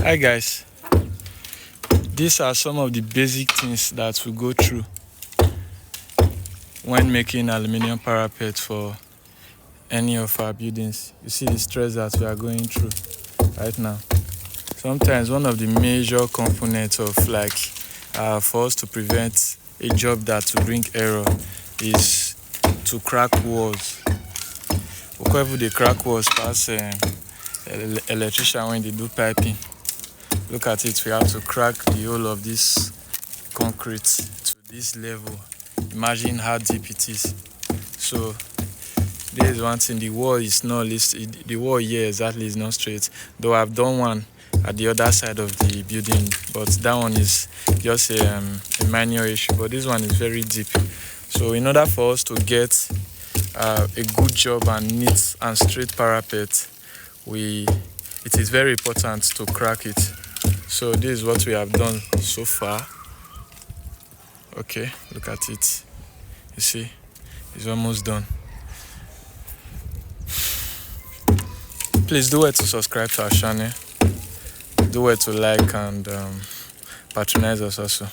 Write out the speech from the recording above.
Hi guys, these are some of the basic things that we go through when making aluminium parapet for any of our buildings. You see the stress that we are going through right now. Sometimes one of the major components of for us to prevent a job that will bring error is to crack walls. Whenever they crack walls pass electrician when they do piping. Look at it, we have to crack the whole of this concrete to this level. Imagine how deep it is. So there is one thing, the wall is not listed, the wall here exactly is not straight, though I've done one at the other side of the building, but that one is just a minor issue, but this one is very deep. So in order for us to get a good job and neat and straight parapet, it is very important to crack it. So this is what we have done so far. Okay, look at it. You see, it's almost done. Please do well to subscribe to our channel. Do well to like and patronize us also.